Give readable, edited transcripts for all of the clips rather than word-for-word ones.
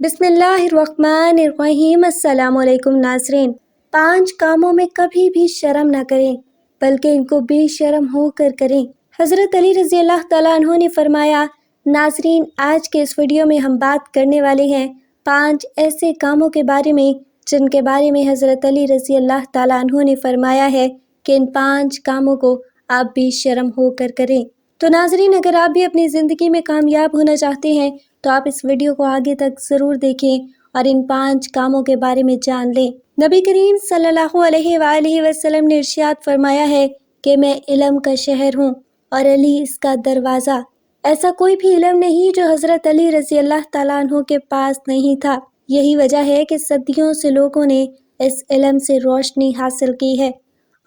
بسم اللہ الرحمن الرحیم۔ السلام علیکم ناظرین۔ 5 کاموں میں کبھی بھی شرم نہ کریں بلکہ ان کو بے شرم ہو کر کریں۔ حضرت علی رضی اللہ تعالیٰ عنہ نے فرمایا، ناظرین آج کے اس ویڈیو میں ہم بات کرنے والے ہیں 5 ایسے کاموں کے بارے میں جن کے بارے میں حضرت علی رضی اللہ تعالیٰ عنہ نے فرمایا ہے کہ ان 5 کاموں کو آپ بے شرم ہو کر کریں۔ تو ناظرین اگر آپ بھی اپنی زندگی میں کامیاب ہونا چاہتے ہیں تو آپ اس ویڈیو کو آگے تک ضرور دیکھیں اور ان 5 کاموں کے بارے میں جان لیں۔ نبی کریم صلی اللہ علیہ وآلہ وسلم نے ارشاد فرمایا ہے کہ میں علم کا شہر ہوں اور علی اس کا دروازہ۔ ایسا کوئی بھی علم نہیں جو حضرت علی رضی اللہ تعالیٰ عنہ کے پاس نہیں تھا۔ یہی وجہ ہے کہ صدیوں سے لوگوں نے اس علم سے روشنی حاصل کی ہے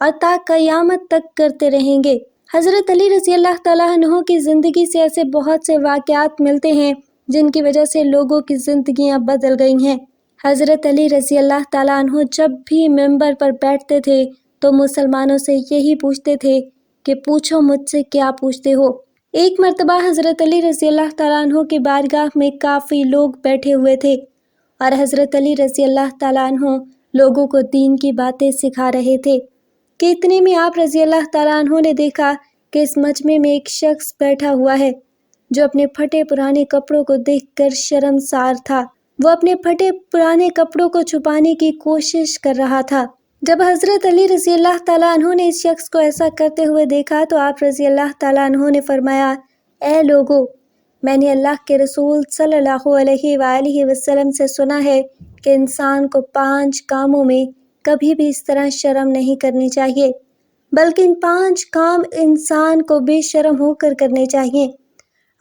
اور تا قیامت تک کرتے رہیں گے۔ حضرت علی رضی اللہ تعالیٰ عنہ کی زندگی سے ایسے بہت سے واقعات ملتے ہیں جن کی وجہ سے لوگوں کی زندگیاں بدل گئی ہیں۔ حضرت علی رضی اللہ تعالیٰ عنہ جب بھی منبر پر بیٹھتے تھے تو مسلمانوں سے یہی پوچھتے تھے کہ پوچھو مجھ سے کیا پوچھتے ہو۔ ایک مرتبہ حضرت علی رضی اللہ تعالیٰ عنہ کی بارگاہ میں کافی لوگ بیٹھے ہوئے تھے اور حضرت علی رضی اللہ تعالیٰ عنہ لوگوں کو دین کی باتیں سکھا رہے تھے کہ اتنے میں آپ رضی اللہ تعالیٰ عنہ نے دیکھا کہ اس مجمع میں ایک شخص بیٹھا ہوا ہے جو اپنے پھٹے پرانے کپڑوں کو دیکھ کر شرمسار تھا۔ وہ اپنے پھٹے پرانے کپڑوں کو چھپانے کی کوشش کر رہا تھا۔ جب حضرت علی رضی اللہ تعالیٰ عنہ نے اس شخص کو ایسا کرتے ہوئے دیکھا تو آپ رضی اللہ تعالیٰ عنہ نے فرمایا، اے لوگو، میں نے اللہ کے رسول صلی اللہ علیہ وآلہ وسلم سے سنا ہے کہ انسان کو 5 کاموں میں کبھی بھی اس طرح شرم نہیں کرنی چاہیے بلکہ ان 5 کام انسان کو بے شرم ہو کر کرنے چاہیے۔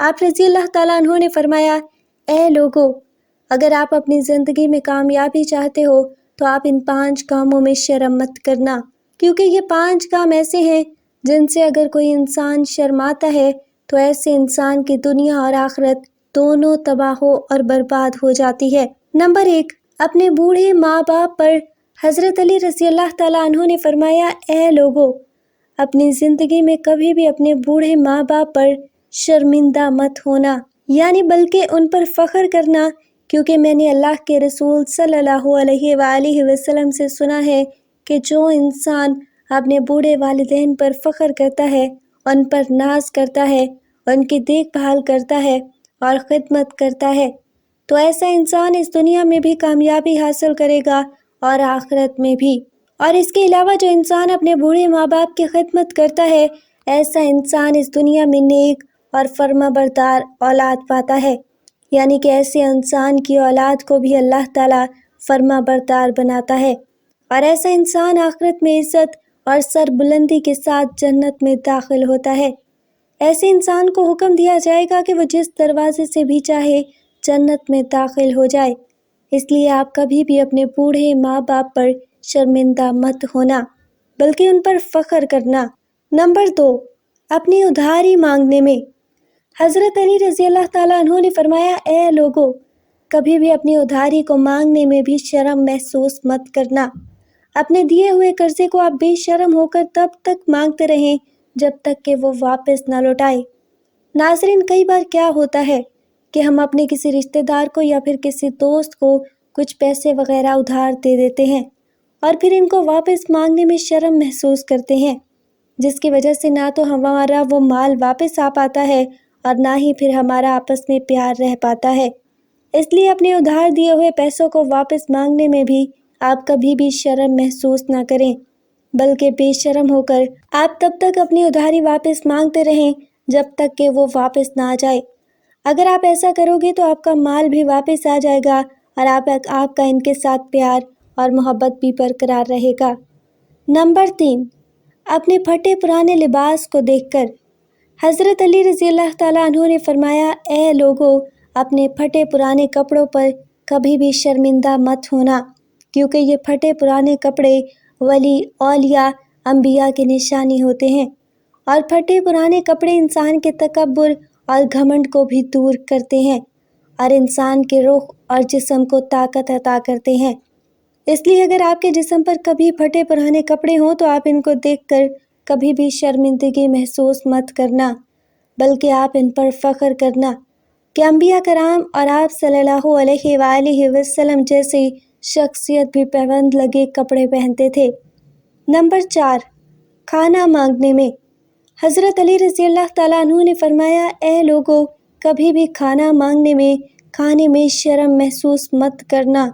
آپ رضی اللہ تعالیٰ عنہ نے فرمایا، اے لوگو، اگر آپ اپنی زندگی میں کامیابی چاہتے ہو تو آپ ان 5 کاموں میں شرم مت کرنا، کیونکہ یہ 5 کام ایسے ہیں جن سے اگر کوئی انسان شرماتا ہے تو ایسے انسان کی دنیا اور آخرت دونوں تباہ اور برباد ہو جاتی ہے۔ نمبر 1، اپنے بوڑھے ماں باپ پر۔ حضرت علی رضی اللہ تعالیٰ عنہ نے فرمایا، اے لوگو، اپنی زندگی میں کبھی بھی اپنے بوڑھے ماں باپ پر شرمندہ مت ہونا، یعنی بلکہ ان پر فخر کرنا، کیونکہ میں نے اللہ کے رسول صلی اللہ علیہ وآلہ وسلم سے سنا ہے کہ جو انسان اپنے بوڑھے والدین پر فخر کرتا ہے، ان پر ناز کرتا ہے، ان کی دیکھ بھال کرتا ہے اور خدمت کرتا ہے تو ایسا انسان اس دنیا میں بھی کامیابی حاصل کرے گا اور آخرت میں بھی۔ اور اس کے علاوہ جو انسان اپنے بوڑھے ماں باپ کی خدمت کرتا ہے، ایسا انسان اس دنیا میں نیک اور فرما بردار اولاد پاتا ہے، یعنی کہ ایسے انسان کی اولاد کو بھی اللہ تعالیٰ فرما بردار بناتا ہے اور ایسا انسان آخرت میں عزت اور سر بلندی کے ساتھ جنت میں داخل ہوتا ہے۔ ایسے انسان کو حکم دیا جائے گا کہ وہ جس دروازے سے بھی چاہے جنت میں داخل ہو جائے۔ اس لیے آپ کبھی بھی اپنے بوڑھے ماں باپ پر شرمندہ مت ہونا بلکہ ان پر فخر کرنا۔ نمبر 2، اپنی ادھاری مانگنے میں۔ حضرت علی رضی اللہ تعالیٰ عنہ نے فرمایا، اے لوگو، کبھی بھی اپنی ادھاری کو مانگنے میں بھی شرم محسوس مت کرنا۔ اپنے دیے ہوئے قرضے کو آپ بے شرم ہو کر تب تک مانگتے رہیں جب تک کہ وہ واپس نہ لوٹائے۔ ناظرین کئی بار کیا ہوتا ہے کہ ہم اپنے کسی رشتہ دار کو یا پھر کسی دوست کو کچھ پیسے وغیرہ ادھار دے دیتے ہیں اور پھر ان کو واپس مانگنے میں شرم محسوس کرتے ہیں، جس کی وجہ سے نہ تو ہمارا وہ مال واپس آ پاتا ہے اور نہ ہی پھر ہمارا آپس میں پیار رہ پاتا ہے۔ اس لیے اپنے ادھار دیے ہوئے پیسوں کو واپس مانگنے میں بھی آپ کبھی بھی شرم محسوس نہ کریں بلکہ بے شرم ہو کر آپ تب تک اپنی ادھاری واپس مانگتے رہیں جب تک کہ وہ واپس نہ آ جائے۔ اگر آپ ایسا کرو گے تو آپ کا مال بھی واپس آ جائے گا اور آپ کا ان کے ساتھ پیار اور محبت بھی برقرار رہے گا۔ نمبر 3، اپنے پھٹے پرانے لباس کو دیکھ کر۔ حضرت علی رضی اللہ تعالیٰ عنہ نے فرمایا، اے لوگو، اپنے پھٹے پرانے کپڑوں پر کبھی بھی شرمندہ مت ہونا، کیونکہ یہ پھٹے پرانے کپڑے ولی، اولیاء، انبیاء کی نشانی ہوتے ہیں اور پھٹے پرانے کپڑے انسان کے تکبر اور گھمنڈ کو بھی دور کرتے ہیں اور انسان کے روح اور جسم کو طاقت عطا کرتے ہیں۔ اس لیے اگر آپ کے جسم پر کبھی پھٹے پرانے کپڑے ہوں تو آپ ان کو دیکھ کر کبھی بھی شرمندگی محسوس مت کرنا بلکہ آپ ان پر فخر کرنا کہ انبیاء کرام اور آپ صلی اللہ علیہ وآلہ وسلم جیسی شخصیت بھی پابند لگے کپڑے پہنتے تھے۔ نمبر 4، کھانا مانگنے میں۔ حضرت علی رضی اللہ تعالیٰ عنہ نے فرمایا، اے لوگو، کبھی بھی کھانا مانگنے میں، کھانے میں شرم محسوس مت کرنا۔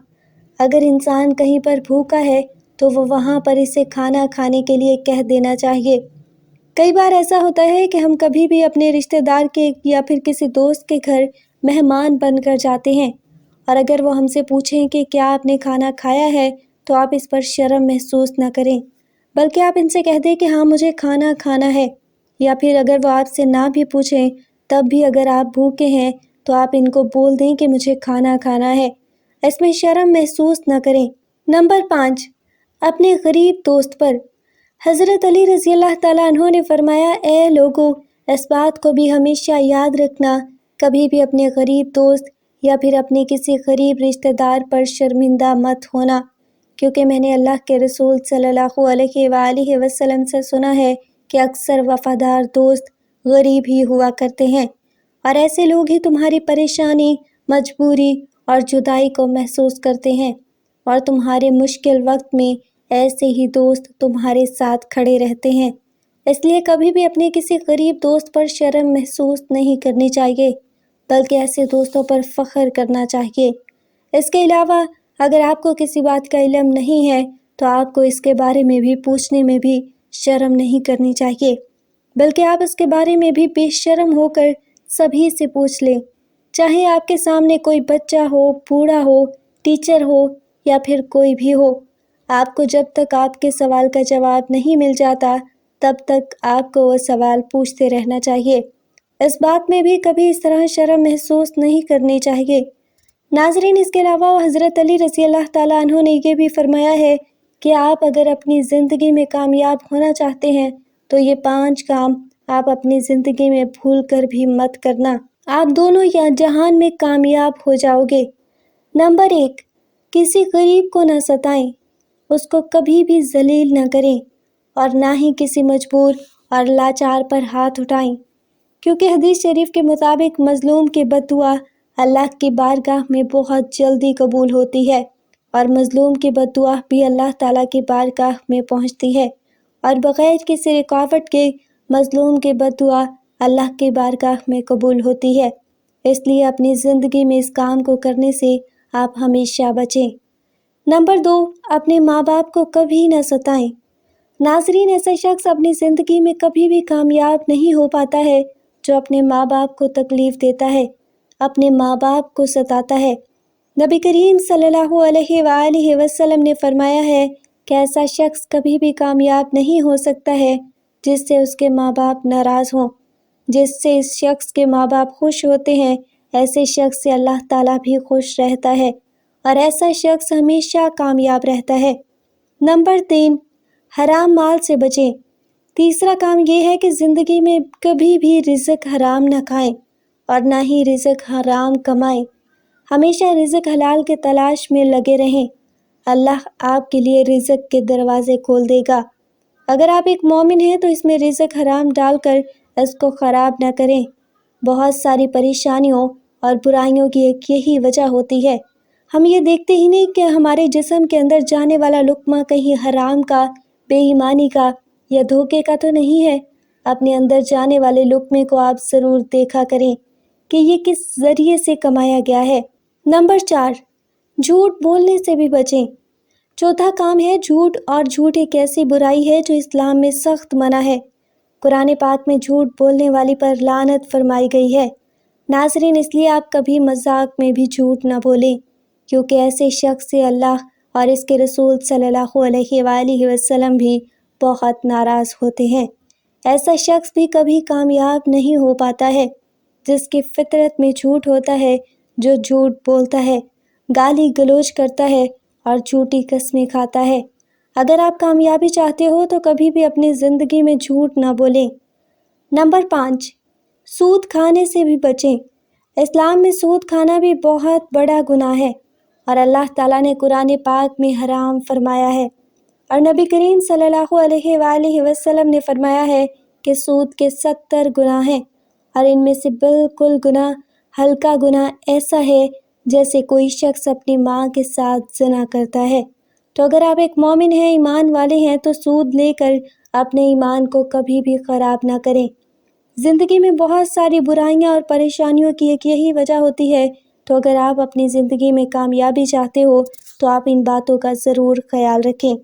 اگر انسان کہیں پر بھوکا ہے تو وہ وہاں پر اسے کھانا کھانے کے لیے کہہ دینا چاہیے۔ کئی بار ایسا ہوتا ہے کہ ہم کبھی بھی اپنے رشتہ دار کے یا پھر کسی دوست کے گھر مہمان بن کر جاتے ہیں، اور اگر وہ ہم سے پوچھیں کہ کیا آپ نے کھانا کھایا ہے تو آپ اس پر شرم محسوس نہ کریں، بلکہ آپ ان سے کہہ دیں کہ ہاں مجھے کھانا کھانا ہے، یا پھر اگر وہ آپ سے نہ بھی پوچھیں تب بھی اگر آپ بھوکے ہیں تو آپ ان کو بول دیں کہ مجھے کھانا کھانا ہے، اس میں شرم محسوس نہ کریں۔ نمبر 5، اپنے غریب دوست پر۔ حضرت علی رضی اللہ تعالیٰ عنہ نے فرمایا، اے لوگو، اس بات کو بھی ہمیشہ یاد رکھنا، کبھی بھی اپنے غریب دوست یا پھر اپنے کسی غریب رشتہ دار پر شرمندہ مت ہونا، کیونکہ میں نے اللہ کے رسول صلی اللہ علیہ وآلہ وسلم سے سنا ہے کہ اکثر وفادار دوست غریب ہی ہوا کرتے ہیں، اور ایسے لوگ ہی تمہاری پریشانی، مجبوری اور جدائی کو محسوس کرتے ہیں، اور تمہارے مشکل وقت میں ایسے ہی دوست تمہارے ساتھ کھڑے رہتے ہیں۔ اس لیے کبھی بھی اپنے کسی غریب دوست پر شرم محسوس نہیں کرنی چاہیے، بلکہ ایسے دوستوں پر فخر کرنا چاہیے۔ اس کے علاوہ اگر آپ کو کسی بات کا علم نہیں ہے تو آپ کو اس کے بارے میں بھی پوچھنے میں بھی شرم نہیں کرنی چاہیے، بلکہ آپ اس کے بارے میں بھی بے شرم ہو کر سبھی سے پوچھ لیں، چاہے آپ کے سامنے کوئی بچہ ہو، بوڑھا ہو، ٹیچر ہو یا پھر کوئی بھی ہو۔ آپ کو جب تک آپ کے سوال کا جواب نہیں مل جاتا تب تک آپ کو وہ سوال پوچھتے رہنا چاہیے۔ اس بات میں بھی کبھی اس طرح شرم محسوس نہیں کرنی چاہیے۔ ناظرین، اس کے علاوہ حضرت علی رضی اللہ تعالیٰ عنہ نے یہ بھی فرمایا ہے کہ آپ اگر اپنی زندگی میں کامیاب ہونا چاہتے ہیں تو یہ 5 کام آپ اپنی زندگی میں بھول کر بھی مت کرنا، آپ دونوں یا جہان میں کامیاب ہو جاؤ گے۔ نمبر 1، کسی غریب کو نہ ستائیں، اس کو کبھی بھی ذلیل نہ کریں، اور نہ ہی کسی مجبور اور لاچار پر ہاتھ اٹھائیں، کیونکہ حدیث شریف کے مطابق مظلوم کی بد دعا اللہ کی بارگاہ میں بہت جلدی قبول ہوتی ہے، اور مظلوم کی بد دعا بھی اللہ تعالیٰ کی بارگاہ میں پہنچتی ہے، اور بغیر کسی رکاوٹ کے مظلوم کی بد دعا اللہ کی بارگاہ میں قبول ہوتی ہے۔ اس لیے اپنی زندگی میں اس کام کو کرنے سے آپ ہمیشہ بچیں۔ نمبر 2، اپنے ماں باپ کو کبھی نہ ستائیں۔ ناظرین، ایسا شخص اپنی زندگی میں کبھی بھی کامیاب نہیں ہو پاتا ہے جو اپنے ماں باپ کو تکلیف دیتا ہے، اپنے ماں باپ کو ستاتا ہے۔ نبی کریم صلی اللہ علیہ وآلہ وسلم نے فرمایا ہے کہ ایسا شخص کبھی بھی کامیاب نہیں ہو سکتا ہے جس سے اس کے ماں باپ ناراض ہوں۔ جس سے اس شخص کے ماں باپ خوش ہوتے ہیں، ایسے شخص سے اللہ تعالیٰ بھی خوش رہتا ہے، اور ایسا شخص ہمیشہ کامیاب رہتا ہے۔ نمبر 3، حرام مال سے بچیں۔ تیسرا کام یہ ہے کہ زندگی میں کبھی بھی رزق حرام نہ کھائیں اور نہ ہی رزق حرام کمائیں، ہمیشہ رزق حلال کے تلاش میں لگے رہیں، اللہ آپ کے لیے رزق کے دروازے کھول دے گا۔ اگر آپ ایک مومن ہیں تو اس میں رزق حرام ڈال کر اس کو خراب نہ کریں۔ بہت ساری پریشانیوں اور برائیوں کی ایک یہی وجہ ہوتی ہے، ہم یہ دیکھتے ہی نہیں کہ ہمارے جسم کے اندر جانے والا لقمہ کہیں حرام کا، بے ایمانی کا یا دھوکے کا تو نہیں ہے۔ اپنے اندر جانے والے لقمے کو آپ ضرور دیکھا کریں کہ یہ کس ذریعے سے کمایا گیا ہے۔ نمبر 4، جھوٹ بولنے سے بھی بچیں۔ چوتھا کام ہے جھوٹ، اور جھوٹ ایک ایسی برائی ہے جو اسلام میں سخت منع ہے۔ قرآن پاک میں جھوٹ بولنے والی پر لعنت فرمائی گئی ہے۔ ناظرین، اس لیے آپ کبھی مذاق میں بھی جھوٹ نہ بولیں، کیونکہ ایسے شخص سے اللہ اور اس کے رسول صلی اللہ علیہ وآلہ وسلم بھی بہت ناراض ہوتے ہیں۔ ایسا شخص بھی کبھی کامیاب نہیں ہو پاتا ہے جس کی فطرت میں جھوٹ ہوتا ہے، جو جھوٹ بولتا ہے، گالی گلوچ کرتا ہے اور جھوٹی قسمیں کھاتا ہے۔ اگر آپ کامیابی چاہتے ہو تو کبھی بھی اپنی زندگی میں جھوٹ نہ بولیں۔ نمبر 5، سود کھانے سے بھی بچیں۔ اسلام میں سود کھانا بھی بہت بڑا گناہ ہے، اور اللہ تعالیٰ نے قرآن پاک میں حرام فرمایا ہے، اور نبی کریم صلی اللہ علیہ وآلہ وسلم نے فرمایا ہے کہ سود کے 70 گناہ ہیں، اور ان میں سے بالکل گناہ ہلکا گناہ ایسا ہے جیسے کوئی شخص اپنی ماں کے ساتھ زنا کرتا ہے۔ تو اگر آپ ایک مومن ہیں، ایمان والے ہیں، تو سود لے کر اپنے ایمان کو کبھی بھی خراب نہ کریں۔ زندگی میں بہت ساری برائیاں اور پریشانیوں کی ایک یہی وجہ ہوتی ہے، تو اگر آپ اپنی زندگی میں کامیابی چاہتے ہو تو آپ ان باتوں کا ضرور خیال رکھیں۔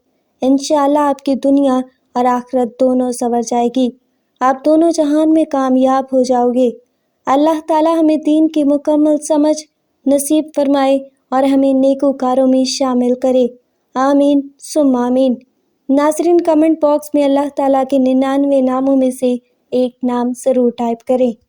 انشاءاللہ آپ کی دنیا اور آخرت دونوں سنور جائے گی، آپ دونوں جہان میں کامیاب ہو جاؤ گے۔ اللہ تعالی ہمیں دین کی مکمل سمجھ نصیب فرمائے اور ہمیں نیکوکاروں میں شامل کرے، آمین ثم آمین۔ ناظرین، کمنٹ باکس میں اللہ تعالیٰ کے 99 ناموں میں سے ایک نام ضرور ٹائپ کریں۔